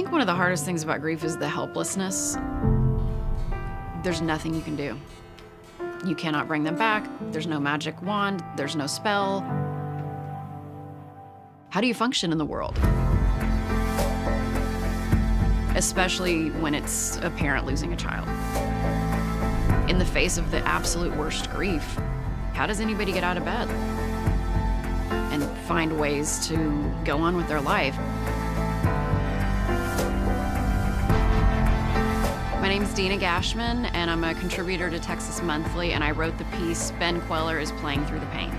think one of the hardest things about grief is the helplessness. There's nothing you can do. You cannot bring them back. There's no magic wand. There's no spell. How do you function in the world? Especially when it's a parent losing a child. In the face of the absolute worst grief, how does anybody get out of bed and find ways to go on with their life? My name's Dina Gashman, and I'm a contributor to Texas Monthly, and I wrote the piece, Ben Kweller is Playing Through the Pain.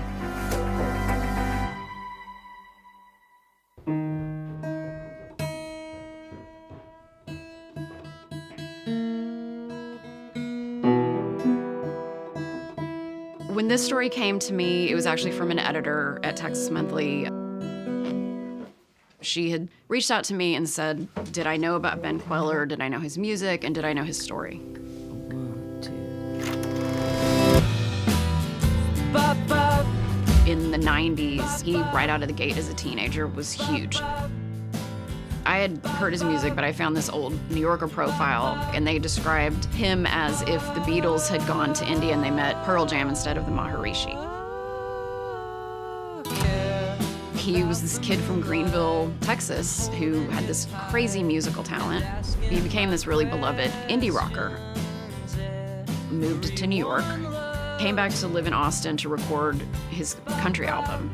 When this story came to me, it was actually from an editor at Texas Monthly. She had reached out to me and said, did I know about Ben Kweller? Did I know his music? And did I know his story? 1, 2. In the 90s, he, right out of the gate as a teenager, was huge. I had heard his music, but I found this old New Yorker profile, and they described him as if the Beatles had gone to India and they met Pearl Jam instead of the Maharishi. He was this kid from Greenville, Texas, who had this crazy musical talent. He became this really beloved indie rocker. Moved to New York, came back to live in Austin to record his country album.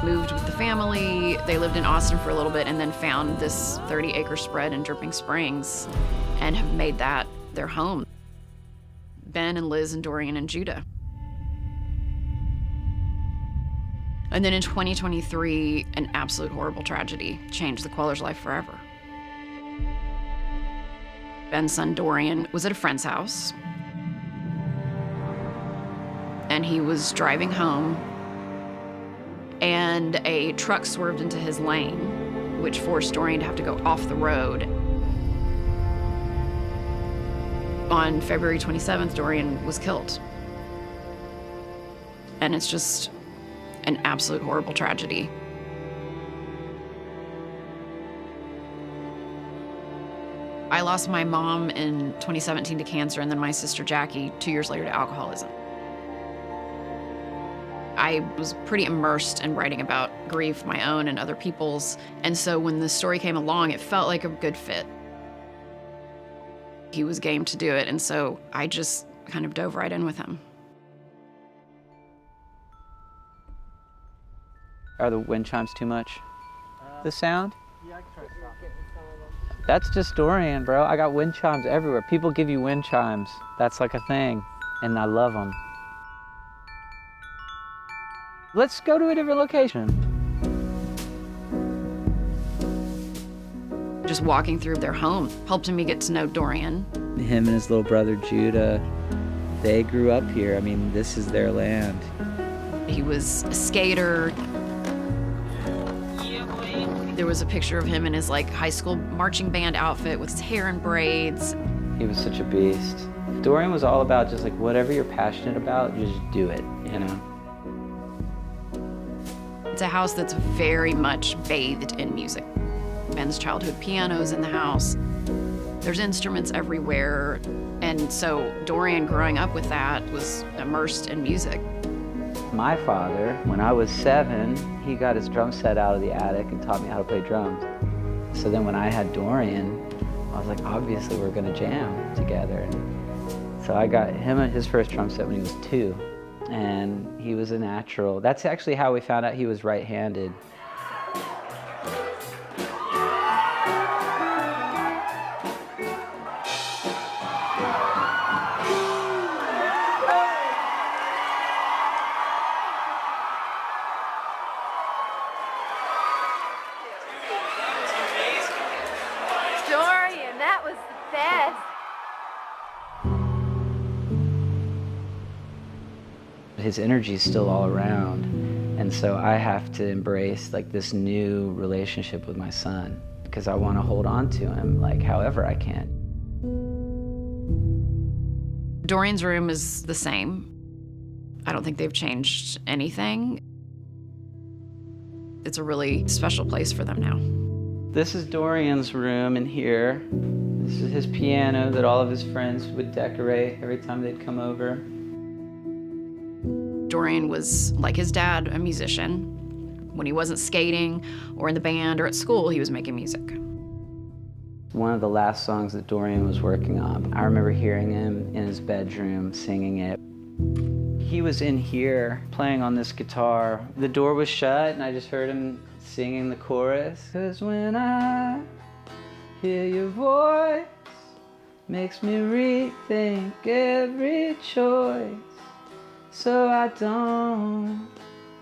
Moved with the family. They lived in Austin for a little bit and then found this 30-acre spread in Dripping Springs and have made that their home. Ben and Liz and Dorian and Judah. And then in 2023, an absolute horrible tragedy changed the Kweller's life forever. Ben's son Dorian was at a friend's house, and he was driving home, and a truck swerved into his lane, which forced Dorian to have to go off the road. On February 27th, Dorian was killed. And it's just an absolute horrible tragedy. I lost my mom in 2017 to cancer, and then my sister Jackie 2 years later to alcoholism. I was pretty immersed in writing about grief, my own and other people's, and so when this story came along, it felt like a good fit. He was game to do it, and so I just kind of dove right in with him. Are the wind chimes too much? The sound? Yeah, I can try to stop it. That's just Dorian, bro. I got wind chimes everywhere. People give you wind chimes. That's like a thing, and I love them. Let's go to a different location. Just walking through their home helped me get to know Dorian. Him and his little brother, Judah, they grew up here. I mean, this is their land. He was a skater. There was a picture of him in his high school marching band outfit with his hair in braids. He was such a beast. Dorian was all about just whatever you're passionate about, just do it, you know? It's a house that's very much bathed in music. Ben's childhood piano's in the house. There's instruments everywhere. And so Dorian, growing up with that, was immersed in music. My father, when I was 7, he got his drum set out of the attic and taught me how to play drums. So then when I had Dorian, I was like, obviously we're gonna jam together. And so I got him his first drum set when he was 2. And he was a natural. That's actually how we found out he was right-handed. Dorian, that was the best. His energy is still all around, and so I have to embrace this new relationship with my son because I want to hold on to him however I can. Dorian's room is the same. I don't think they've changed anything. It's a really special place for them now. This is Dorian's room in here. This is his piano that all of his friends would decorate every time they'd come over. Dorian was, like his dad, a musician. When he wasn't skating or in the band or at school, he was making music. One of the last songs that Dorian was working on, I remember hearing him in his bedroom singing it. He was in here playing on this guitar. The door was shut and I just heard him singing the chorus. 'Cause when I hear your voice, makes me rethink every choice, so I don't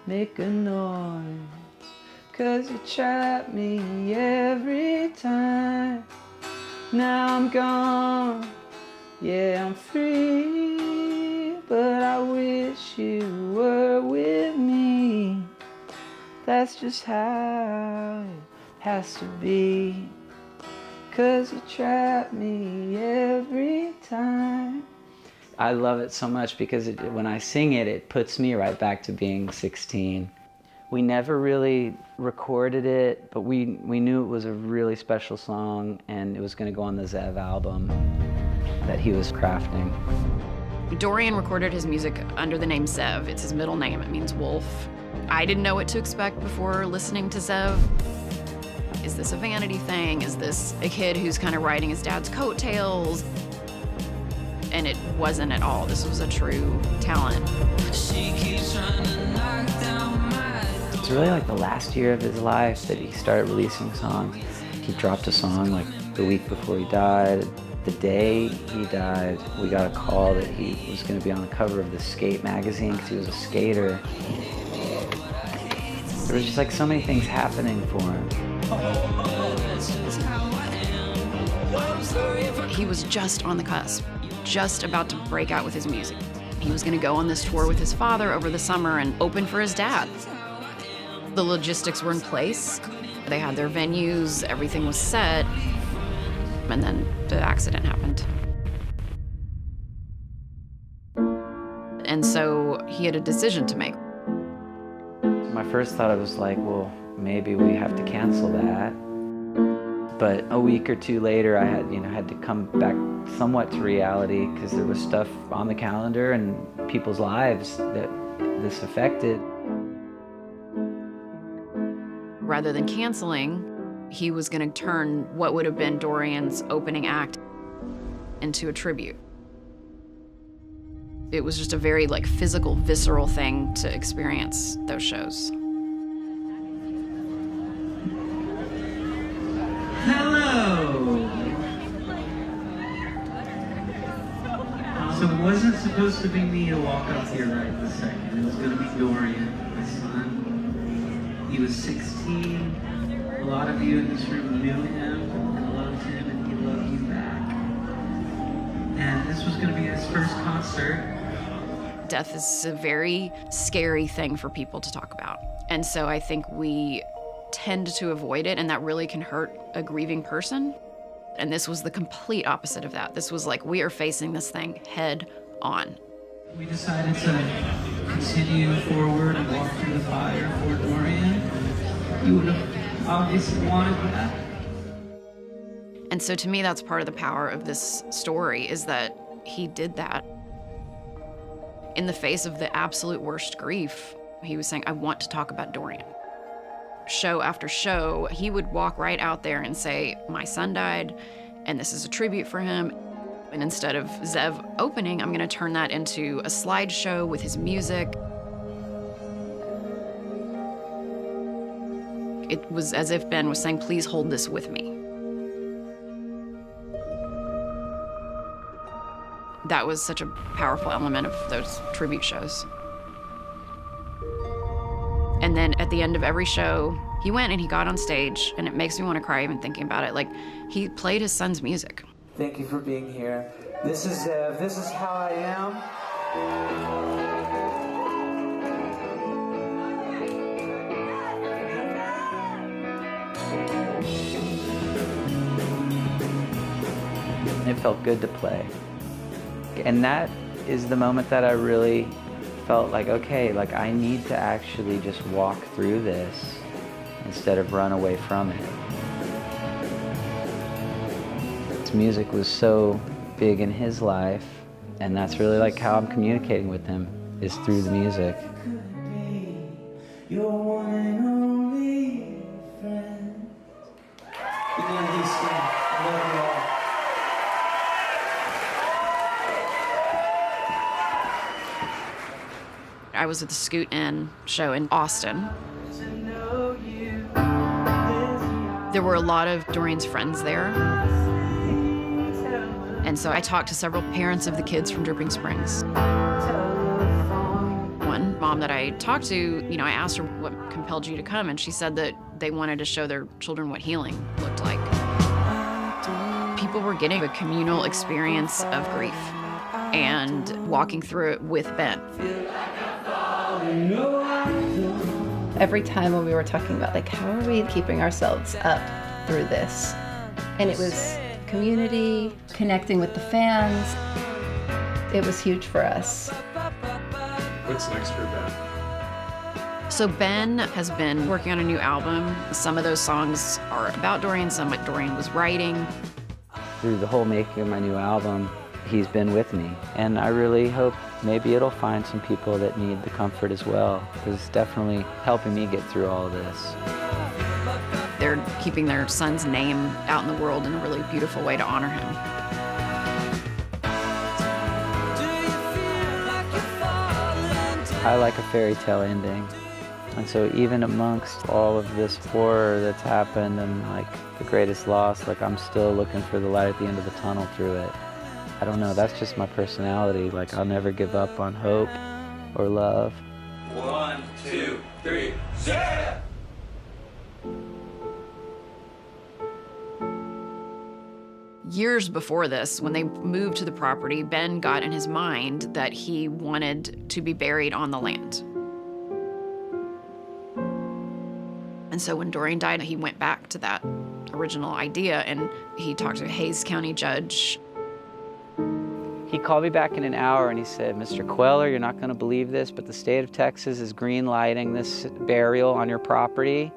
make a noise. 'Cause you trap me every time. Now I'm gone, yeah, I'm free, but I wish you were with me. That's just how it has to be. 'Cause you trap me every time. I love it so much because when I sing it, it puts me right back to being 16. We never really recorded it, but we knew it was a really special song and it was going to go on the Zev album that he was crafting. Dorian recorded his music under the name Zev. It's his middle name. It means wolf. I didn't know what to expect before listening to Zev. Is this a vanity thing? Is this a kid who's kind of riding his dad's coattails? And it wasn't at all. This was a true talent. She keeps trying to knock down my door. It's really like the last year of his life that he started releasing songs. He dropped a song like the week before he died. The day he died, we got a call that he was going to be on the cover of the Skate magazine because he was a skater. There was just like so many things happening for him. He was just on the cusp, just about to break out with his music. He was going to go on this tour with his father over the summer and open for his dad. The logistics were in place. They had their venues, everything was set, and then the accident happened. And so he had a decision to make. My first thought was like, well, maybe we have to cancel that. But a week or two later, I had to come back somewhat to reality because there was stuff on the calendar and people's lives that this affected. Rather than canceling, he was going to turn what would have been Dorian's opening act into a tribute. It was just a very physical, visceral thing to experience those shows. Hello! So it wasn't supposed to be me to walk up here right this second. It was going to be Dorian, my son. He was 16. A lot of you in this room knew him and loved him, and he loved you back. And this was going to be his first concert. Death is a very scary thing for people to talk about. And so I think we tend to avoid it, and that really can hurt a grieving person. And this was the complete opposite of that. This was we are facing this thing head on. We decided to continue forward and walk through the fire for Dorian. You would have obviously wanted that. And so to me, that's part of the power of this story, is that he did that. In the face of the absolute worst grief, he was saying, I want to talk about Dorian. Show after show, he would walk right out there and say, my son died, and this is a tribute for him. And instead of Zev opening, I'm gonna turn that into a slideshow with his music. It was as if Ben was saying, please hold this with me. That was such a powerful element of those tribute shows. And then at the end of every show, he went and he got on stage, and it makes me want to cry even thinking about it. He played his son's music. Thank you for being here. This is Zev. This is how I am. It felt good to play. And that is the moment that I really felt okay, I need to actually just walk through this instead of run away from it. because music was so big in his life, and that's really like how I'm communicating with him, is through the music. Your one and only friend. Good night, Houston. I love you all. I was at the Scoot Inn show in Austin. There were a lot of Dorian's friends there. And so I talked to several parents of the kids from Dripping Springs. One mom that I talked to, I asked her what compelled you to come, and she said that they wanted to show their children what healing looked like. People were getting a communal experience of grief and walking through it with Ben. Every time when we were talking about, like, how are we keeping ourselves up through this? And it was community, connecting with the fans. It was huge for us. What's next for Ben? So Ben has been working on a new album. Some of those songs are about Dorian, some what Dorian was writing. Through the whole making of my new album, he's been with me. And I really hope maybe it'll find some people that need the comfort as well, because it's definitely helping me get through all of this. They're keeping their son's name out in the world in a really beautiful way to honor him. I like a fairy tale ending. And so even amongst all of this horror that's happened and like the greatest loss, like I'm still looking for the light at the end of the tunnel through it. I don't know, that's just my personality. Like I'll never give up on hope or love. 1, 2, 3, yeah! Years before this, when they moved to the property, Ben got in his mind that he wanted to be buried on the land. And so when Dorian died, he went back to that original idea, and he talked to a Hays County judge. He called me back in an hour and he said, Mr. Kweller, you're not gonna believe this, but the state of Texas is green lighting this burial on your property.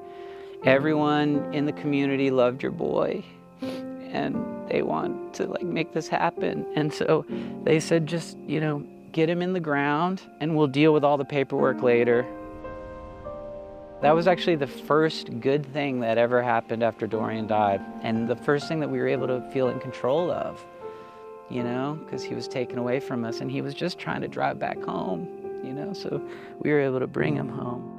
Everyone in the community loved your boy, and they want to like make this happen. And so they said, just, get him in the ground and we'll deal with all the paperwork later. That was actually the first good thing that ever happened after Dorian died, and the first thing that we were able to feel in control of, because he was taken away from us and he was just trying to drive back home, so we were able to bring him home.